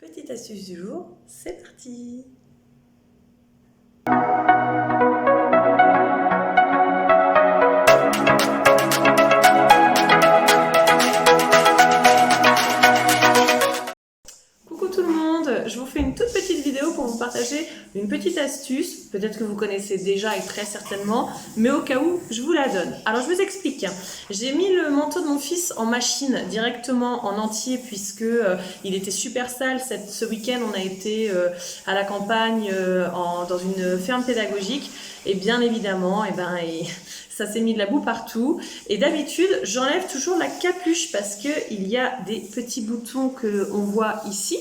Petite astuce du jour, c'est parti! Coucou tout le monde, je vous fais une toute petite vidéo pour vous partager une petite astuce, peut-être que vous connaissez déjà et très certainement, mais au cas où, je vous la donne. Alors je vous explique, j'ai mis le manteau de mon fils en machine directement en entier puisque il était super sale. Ce week-end on a été à la campagne dans une ferme pédagogique et bien évidemment ça s'est mis de la boue partout. Et d'habitude, j'enlève toujours la capuche parce qu'il y a des petits boutons qu'on voit ici.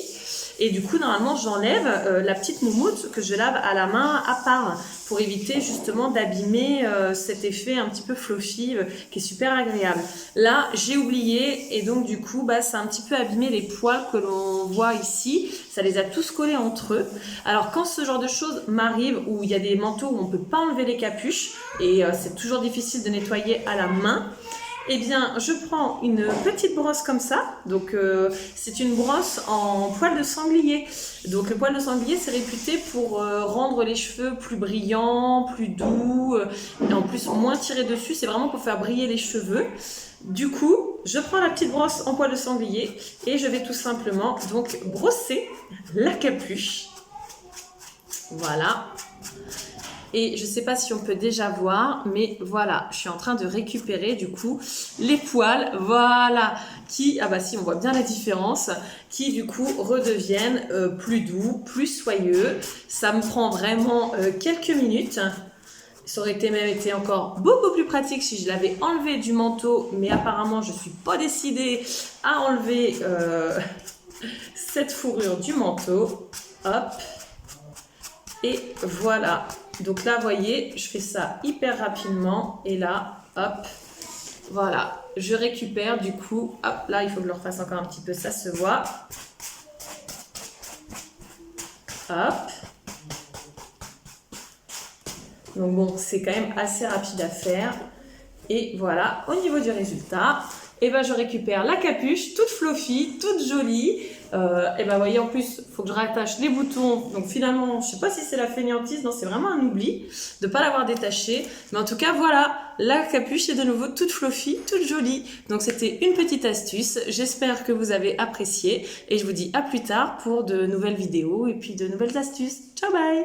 Et du coup, normalement, j'enlève la petite moumoute que je lave à la main à part pour éviter justement d'abîmer cet effet un petit peu fluffy qui est super agréable. Là, j'ai oublié et donc du coup, ça a un petit peu abîmé les poils que l'on voit ici. Ça les a tous collés entre eux. Alors, quand ce genre de choses m'arrive où il y a des manteaux où on ne peut pas enlever les capuches et c'est toujours difficile de nettoyer à la main, eh bien, je prends une petite brosse comme ça. Donc, c'est une brosse en poil de sanglier. Donc, le poil de sanglier, c'est réputé pour rendre les cheveux plus brillants, plus doux, et en plus moins tirés dessus. C'est vraiment pour faire briller les cheveux. Du coup, je prends la petite brosse en poil de sanglier et je vais tout simplement donc brosser la capuche. Voilà. Et je ne sais pas si on peut déjà voir, mais voilà, je suis en train de récupérer du coup les poils, voilà, qui, si on voit bien la différence, qui du coup redeviennent plus doux, plus soyeux. Ça me prend vraiment quelques minutes. Ça aurait même été encore beaucoup plus pratique si je l'avais enlevé du manteau, mais apparemment je ne suis pas décidée à enlever cette fourrure du manteau. Hop, et voilà. Donc là, vous voyez, je fais ça hyper rapidement. Et là, hop, voilà. Je récupère du coup. Hop, là, il faut que je le refasse encore un petit peu. Ça se voit. Hop. Donc bon, c'est quand même assez rapide à faire. Et voilà, au niveau du résultat, je récupère la capuche toute fluffy, toute jolie. Vous voyez, en plus, il faut que je rattache les boutons. Donc finalement, je ne sais pas si c'est la fainéantise, non, c'est vraiment un oubli de ne pas l'avoir détaché. Mais en tout cas, voilà, la capuche est de nouveau toute fluffy, toute jolie. Donc c'était une petite astuce. J'espère que vous avez apprécié. Et je vous dis à plus tard pour de nouvelles vidéos et puis de nouvelles astuces. Ciao, bye!